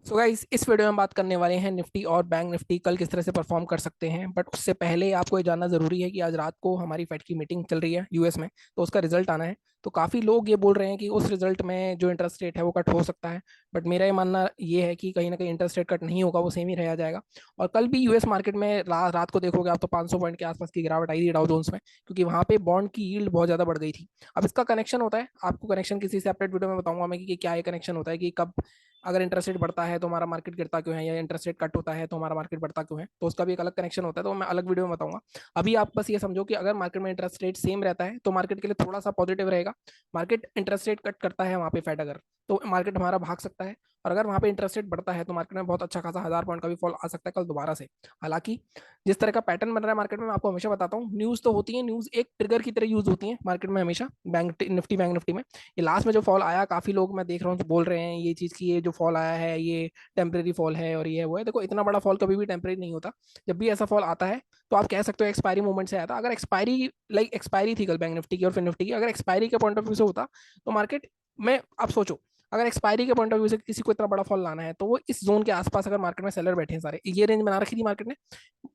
So guys, इस video में बात करने वाले हैं निफ्टी और बैंक निफ्टी कल किस तरह से परफॉर्म कर सकते हैं। बट उससे पहले आपको ये जानना जरूरी है कि आज रात को हमारी फेड की मीटिंग चल रही है यूएस में, तो उसका रिजल्ट आना है। तो काफ़ी लोग ये बोल रहे हैं कि उस रिजल्ट में जो इंटरेस्ट रेट है वो कट हो सकता है। बट मेरा ये मानना ये है कि कहीं ना कहीं इंटरेस्ट रेट कट नहीं होगा, वो सेम ही रह जाएगा। और कल भी यूएस मार्केट में रात को देखोगे आप तो 500 पॉइंट के आसपास की गिरावट आई थी डाउ जोन्स में, क्योंकि वहाँ पे बॉन्ड की यील्ड बहुत ज़्यादा बढ़ गई थी। अब इसका कनेक्शन होता है, आपको कनेक्शन किसी सेपरेट वीडियो में बताऊंगा मैं कि क्या ये कनेक्शन होता है कि कब अगर इंटरेस्ट रेट बढ़ता है तो हमारा मार्केट गिरता क्यों है, या इंटरेस्ट रेट कट होता है तो हमारा मार्केट बढ़ता क्यों है, तो उसका भी एक अलग कनेक्शन होता है, तो मैं अलग वीडियो में बताऊंगा। अभी आप बस ये समझो कि अगर मार्केट में इंटरेस्ट रेट सेम रहता है तो मार्केट के लिए थोड़ा सा पॉजिटिव रहेगा। मार्केट इंटरेस्ट रेट कट करता है वहाँ पे फेड अगर, तो मार्केट हमारा भाग सकता है। और अगर वहाँ पे इंटरेस्ट रेट बढ़ता है तो मार्केट में बहुत अच्छा खासा 1000 पॉइंट का भी फॉल आ सकता है कल दोबारा से। हालांकि जिस तरह का पैटर्न बन रहा है मार्केट में, मैं आपको हमेशा बताता हूँ, न्यूज़ तो होती है, न्यूज़ एक ट्रिगर की तरह यूज होती है मार्केट में हमेशा। बैंक निफ्टी में ये लास्ट में जो फॉल आया, काफी लोग मैं देख रहा हूँ जो बोल रहे हैं ये चीज की ये जो फॉल आया है ये टेम्परेरी फॉल है और ये वो है। देखो, इतना बड़ा फॉल कभी भी टेम्परेरी नहीं होता। जब भी ऐसा फॉल आता है तो आप कह सकते हो एक्सपायरी मूवमेंट से आया था। अगर एक्सपायरी एक्सपायरी थी कल बैंक निफ्टी की और फिर निफ्टी की, अगर एक्सपायरी के पॉइंट ऑफ व्यू से होता तो मार्केट में, आप सोचो, अगर एक्सपायरी के पॉइंट ऑफ व्यू से किसी को इतना बड़ा फॉल लाना है तो वो इस जोन के आसपास, अगर मार्केट में सेलर बैठे हैं सारे, ये रेंज बना रखी थी मार्केट ने,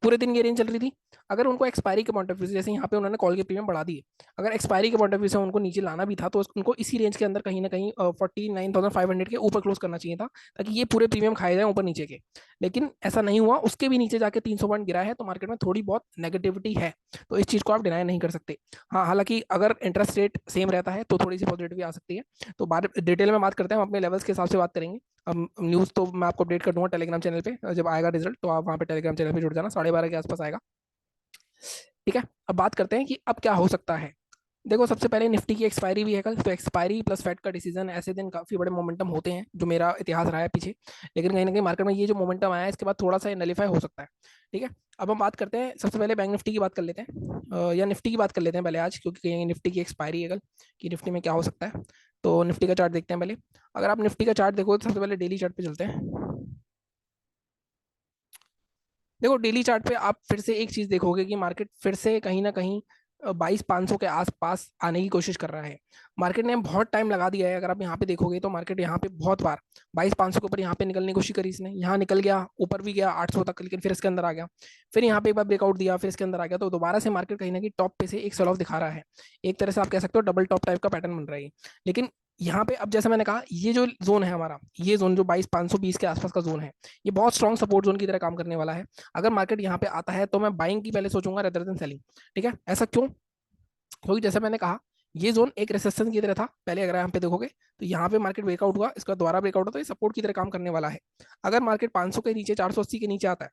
पूरे दिन ये रेंज चल रही थी। अगर उनको एक्सपायरी के पॉइंट ऑफ व्यू से, जैसे यहाँ पे उन्होंने कॉल के प्रीमियम बढ़ा दिए, अगर एक्सपायरी के पॉइंट ऑफ व्यू से उनको नीचे लाना भी था तो उनको इसी रेंज के अंदर कहीं ना कहीं 49,500 के ऊपर क्लोज करना चाहिए था, ताकि ये पूरे प्रीमियम खाए जाए ऊपर नीचे के। लेकिन ऐसा नहीं हुआ, उसके भी नीचे जाके 300 पॉइंट गिरा है, तो मार्केट में थोड़ी बहुत नेगेटिविटी है। तो इस चीज को आप डिनाई नहीं कर सकते। हाँ, हालांकि अगर इंटरेस्ट रेट सेम रहता है तो थोड़ी सी पॉजिटिविटी आ सकती है। तो बात डिटेल में बात करते हैं, हम अपने लेवल्स के हिसाब से बात करेंगे। अब न्यूज़ तो मैं आपको अपडेट कर दूंगा टेलीग्राम चैनल पे, जब आएगा रिजल्ट तो आप वहाँ पे टेलीग्राम चैनल पे जुड़ जाना, 12:30 के आसपास आएगा। ठीक है, अब बात करते हैं कि अब क्या हो सकता है। देखो, सबसे पहले निफ्टी की एक्सपायरी भी है कल, तो एक्सपायरी प्लस फेड का डिसीजन, ऐसे दिन काफी बड़े मोमेंटम होते हैं, जो मेरा इतिहास रहा है पीछे। लेकिन कहीं ना कहीं मार्केट में ये जो मोमेंटम आया है इसके बाद थोड़ा सा नलीफाई हो सकता है। ठीक है, अब हम बात करते हैं, सबसे पहले बैंक निफ्टी की बात कर लेते हैं, या निफ्टी की बात कर लेते हैं पहले आज, क्योंकि कहीं निफ्टी की एक्सपायरी है कल, कि निफ्टी में क्या हो सकता है। तो निफ्टी का चार्ट देखते हैं पहले। अगर आप निफ्टी का चार्ट देखो तो सबसे पहले डेली चार्ट पे चलते हैं। देखो, डेली चार्ट पे आप फिर से एक चीज देखोगे कि मार्केट फिर से कहीं ना कहीं 22,500 के आसपास आने की कोशिश कर रहा है। मार्केट ने बहुत टाइम लगा दिया है, अगर आप यहाँ पे देखोगे तो मार्केट यहाँ पे बहुत बार 22,500 के ऊपर यहाँ पे निकलने की कोशिश करी इसने, यहाँ निकल गया, ऊपर भी गया 800 तक, लेकिन फिर इसके अंदर आ गया। फिर यहाँ पे एक बार ब्रेकआउट दिया, फिर इसके अंदर आ गया, तो दोबारा से मार्केट कहीं ना कहीं टॉप पे से एक सेल ऑफ दिखा रहा है। एक तरह से आप कह सकते हो डबल टॉप टाइप का पैटर्न बन रहा है। लेकिन यहाँ पे अब जैसे मैंने कहा, ये जो जोन है हमारा, ये जोन जो 22,520 के आसपास का जोन है, ये बहुत स्ट्रॉन्ग सपोर्ट जोन की तरह काम करने वाला है। अगर मार्केट यहाँ पे आता है तो मैं बाइंग की पहले सोचूंगा रेदर देन सेलिंग। ठीक है, ऐसा क्यों? क्योंकि जैसे मैंने कहा, ये जोन एक रेसिस्टेंस की तरह था पहले, अगर यहाँ पे देखोगे तो यहाँ पे मार्केट ब्रेकआउट हुआ, इसका दोबारा ब्रेकआउट होता है, ये सपोर्ट की तरह काम करने वाला है। अगर मार्केट 500 के नीचे, 480 के नीचे आता है,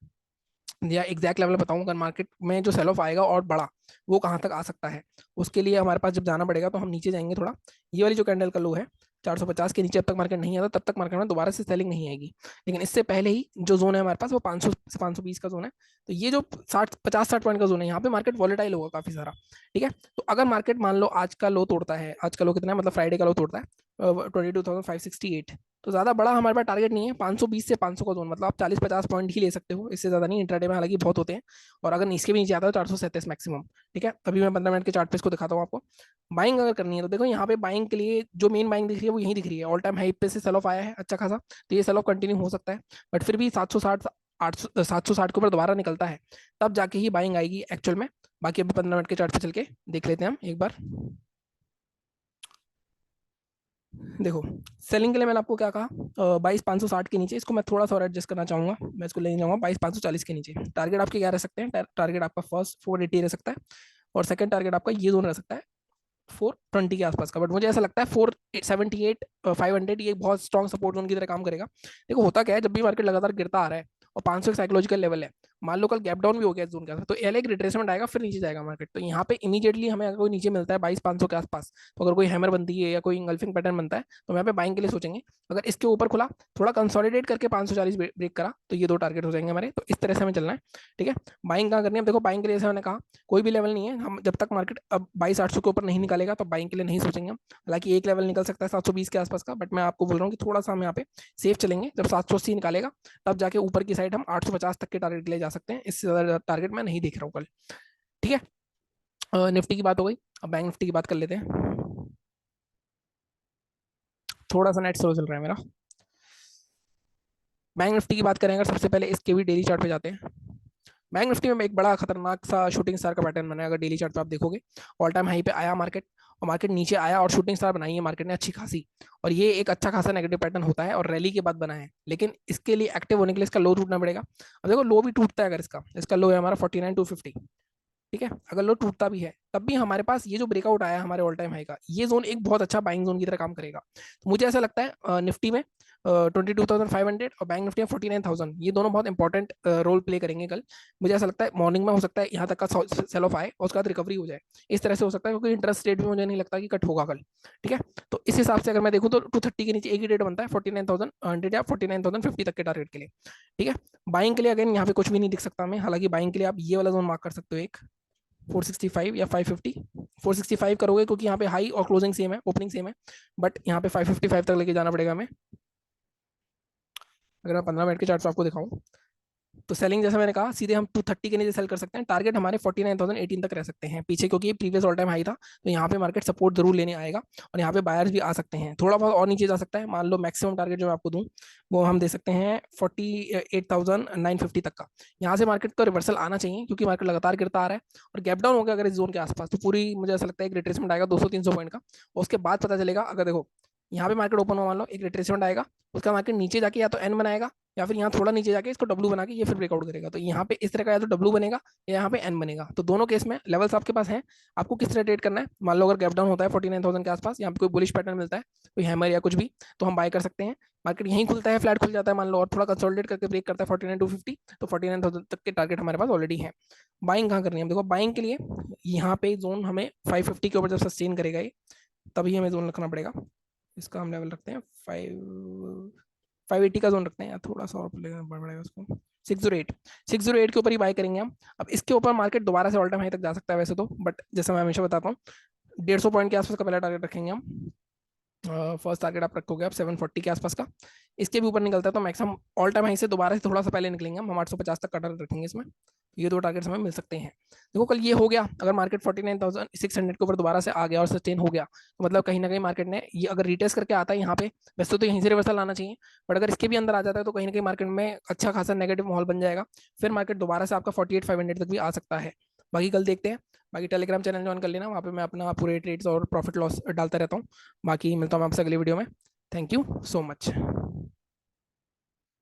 या एग्जैक्ट लेवल बताऊं, अगर मार्केट में जो सेल ऑफ आएगा और बड़ा, वो कहाँ तक आ सकता है, उसके लिए हमारे पास जब जाना पड़ेगा तो हम नीचे जाएंगे थोड़ा। ये वाली जो कैंडल का लो है, 450 के नीचे अब तक मार्केट नहीं आता, तब तक मार्केट में दोबारा से सेलिंग नहीं आएगी। लेकिन इससे पहले ही जो जोन है हमारे पास वो 500 से 520 का जोन है। तो ये जो 60 पॉइंट का जोन है, यहाँ पे मार्केट वॉलेटाइल होगा काफी सारा। ठीक है, तो अगर मार्केट मान लो आज का लो तोड़ता है, आज का लो कितना है, मतलब फ्राइडे का लो तोड़ता है 22,568, तो ज्यादा बड़ा हमारे पास टारगेट नहीं है, 520 से 500 का जोन, मतलब आप 40-50 पॉइंट ही ले सकते हो, इससे ज्यादा नहीं। इंट्राडे में हालांकि बहुत होते हैं, और अगर इसके भी नीचे आता है तो 437 मैक्सिमम। ठीक है, अभी मैं 15 मिनट के चार्ट पे इसको दिखाता हूँ आपको। बाइंग अगर करनी है तो देखो, यहाँ पे बाइंग के लिए जो मेन बाइंग दिख रही है वो यही दिख रही है, ऑल टाइम हाई पे से सेल ऑफ आया है अच्छा खासा, तो ये सेल ऑफ कंटिन्यू हो सकता है। बट फिर भी 760, 800, 760 के ऊपर दोबारा निकलता है, तब जाके ही बाइंग आएगी एक्चुअल में। बाकी अभी 15 मिनट के चार्ट पे चल के देख लेते हैं हम एक बार। देखो, सेलिंग के लिए मैंने आपको क्या कहा, 22,560 के नीचे, इसको मैं थोड़ा सा और एडजस्ट करना चाहूंगा, मैं इसको ले जाऊंगा 22,540 के नीचे। टारगेट आपके क्या रह सकते हैं? टारगेट आपका फर्स्ट 480 रह सकता है, और सेकंड टारगेट आपका ये जोन रह सकता है 420 के आसपास का। बट मुझे ऐसा लगता है 478, 500 ये एक बहुत स्ट्रॉन्ग सपोर्ट जोन की तरह काम करेगा। देखो, होता क्या है, जब भी मार्केट लगातार गिरता आ रहा है और 500 एक साइकोलॉजिकल लेवल है, मान लो कल गैप डाउन भी हो गया इस जोन के आसपास, तो एक रिट्रेसमेंट आएगा, फिर नीचे जाएगा मार्केट। तो यहाँ पे इमीडिएटली हमें अगर कोई नीचे मिलता है 22,500 के आसपास, तो अगर कोई हैमर बनती है या कोई इंगल्फिंग पैटर्न बनता है तो यहाँ पे बाइंग के लिए सोचेंगे। अगर इसके ऊपर खुला, थोड़ा कंसोलिडेट करके 540 ब्रेक करा, तो ये दो टारगेट हो जाएंगे हमारे। तो इस तरह से हमें चलना है। ठीक है, बाइंग कहाँ करनी है? देखो, बाइंग के लिए जैसे मैंने कहा, कोई भी लेवल नहीं है, हम जब तक मार्केट अब 22,800 के ऊपर नहीं निकालेगा तो बाइंग के लिए नहीं सोचेंगे हम। हालांकि एक लेवल निकल सकता है 720 के आसपास का, बट मैं आपको बोल रहा हूँ कि थोड़ा सा हम यहाँ पे सेफ चलेंगे। जब 780 निकालेगा तब जाके ऊपर की साइड हम 850 तक के टारगेट के लिए जा सकते हैं, इससे ज्यादा टारगेट मैं नहीं देख रहा हूँ कल। ठीक है, निफ्टी की बात हो गई, अब बैंक निफ्टी की बात कर लेते हैं। थोड़ा सा नेट स्लो चल रहा है मेरा। बैंक निफ्टी की बात करें अगर, सबसे पहले इसके भी डेली चार्ट पे जाते हैं। बैंक निफ्टी में एक बड़ा खतरनाक सा शूटिंग स्टार का पैटर्न बना है, अगर डेली चार्ट पे आप देखोगे। ऑल टाइम हाई पे आया मार्केट, और मार्केट नीचे आया और शूटिंग स्टार बनाई है मार्केट ने अच्छी खासी। और ये एक अच्छा खासा नेगेटिव पैटर्न होता है और रैली के बाद बना है, लेकिन इसके लिए एक्टिव होने के लिए इसका लो टूटना पड़ेगा। अब देखो लो भी टूटता है, अगर इसका इसका लो है हमारा 49,250, ठीक है, अगर लो टूटता भी है तब भी हमारे पास ये जो ब्रेकआउट आया हमारे ऑल टाइम हाई का, ये जोन एक बहुत अच्छा बाइंग जोन की तरह काम करेगा। तो मुझे ऐसा लगता है निफ्टी में 22,500 और बैंक निफ्टी में 49,000, ये दोनों बहुत इंपॉर्टेंट रोल प्ले करेंगे कल। मुझे ऐसा लगता है मॉर्निंग में हो सकता है यहाँ तक का सेल ऑफ आए और उसके बाद रिकवरी हो जाए, इस तरह से हो सकता है, क्योंकि इंटरेस्ट रेट भी मुझे नहीं लगता कि कट होगा कल। ठीक है, तो इस हिसाब से अगर मैं देखूँ तो 230 के नीचे एक ही रेट बनता है 49,100 या 49,050 तक के टारगेट के लिए। ठीक है, बाइंग के लिए अगेन यहाँ पे कुछ भी नहीं दिख सकता हमें, हालांकि बाइंग के लिए आप ये वाला जोन मार्क कर सकते हो, एक 465 या 550। 465 करोगे क्योंकि यहाँ पे हाई और क्लोजिंग सेम है, ओपनिंग सेम है, बट यहाँ पे 555 तक लेके जाना पड़ेगा हमें। अगर मैं 15 मिनट के चार्ट आपको दिखाऊं तो सेलिंग जैसे मैंने कहा सीधे हम 230 के नीचे सेल कर सकते हैं, टारगेट हमारे 49,018 तक रह सकते हैं पीछे, क्योंकि ये प्रीवियस ऑल टाइम हाई था। तो यहाँ पे मार्केट सपोर्ट जरूर लेने आएगा और यहाँ पे बायर्स भी आ सकते हैं, थोड़ा बहुत और नीचे जा सकता है। मान लो मैक्सिमम टारगेट जो मैं आपको दूं वो हम दे सकते हैं 48,950 तक का। यहाँ से मार्केट को रिवर्सल आना चाहिए, क्योंकि मार्केट लगातार गिरता आ रहा है और गैप डाउन हो गया अगर इस जोन के आसपास, तो पूरी मुझे ऐसा लगता है एक रिट्रेसमेंट आएगा 200-300 पॉइंट का। और उसके बाद पता चलेगा, अगर देखो यहाँ पे मार्केट ओपन हो, मान लो एक रिट्रेसमेंट आएगा, उसका मार्केट नीचे जाके या तो एन बनाएगा, या फिर यहाँ थोड़ा नीचे जाके इसको डब्लू बना के ये फिर ब्रेकआउट करेगा। तो यहाँ पे इस तरह का या तो डब्लू बनेगा या यहाँ पे एन बनेगा। तो दोनों केस में लेवल्स आपके पास हैं, आपको किस तरह ट्रेड करना है। मान लो अगर गैप डाउन होता है 49,000 के आसपास, यहाँ पे कोई बुलिश पैटर्न मिलता है, कोई हैमर या कुछ भी, तो हम बाय कर सकते हैं। मार्केट यहीं खुलता है, फ्लैट खुल जाता है मान लो, और थोड़ा कंसोलिडेट करके ब्रेक करता है 49,250, तो 49,000 तक के टारगेट हमारे पास ऑलरेडी है। बाइंग कहाँ करनी है, देखो बाइंग के लिए यहाँ पे जोन हमें 550 के ऊपर जब सस्टेन करेगा ये, तभी हमें जोन रखना पड़ेगा। इसका हम लेवल रखते हैं 580 का जोन रखते हैं, या थोड़ा सा और बढ़ पड़ेगा उसको 608। 608 के ऊपर ही बाय करेंगे हम। अब इसके ऊपर मार्केट दोबारा से ऑल टाइम हाई तक जा सकता है वैसे तो, बट जैसे मैं हमेशा बताता हूँ 150 पॉइंट के आसपास का पहला टारगेट रखेंगे हम। फर्स्ट टारगेट आप रखोगे आप 740 के आसपास का। इसके भी ऊपर निकलता है तो मैक्सिमम ऑल टाइम हाई से दोबारा से थोड़ा सा पहले निकलेंगे हम 850 तक का टारगेट रखेंगे इसमें। ये दो टारगेट्स हमें मिल सकते हैं। देखो कल ये हो गया, अगर मार्केट 49,600 के ऊपर दोबारा से आ गया और सस्टेन हो गया, तो मतलब कहीं ना कहीं मार्केट ने ये अगर रिटेस्ट करके आता है यहाँ पे, वैसे तो यहीं से रिवर्सल आना चाहिए, बट अगर इसके भी अंदर आ जाता है तो कहीं ना कहीं मार्केट में अच्छा खासा नेगेटिव माहौल बन जाएगा। फिर मार्केट दोबारा से आपका 48,500 तक भी आ सकता है। बाकी कल देखते हैं। बाकी टेलीग्राम चैनल ज्वाइन कर लेना, वहाँ पे मैं अपना पूरे ट्रेड्स और प्रॉफिट लॉस डालता रहता हूँ। बाकी मिलता हूँ मैं आपसे अगली वीडियो में। Thank you so much.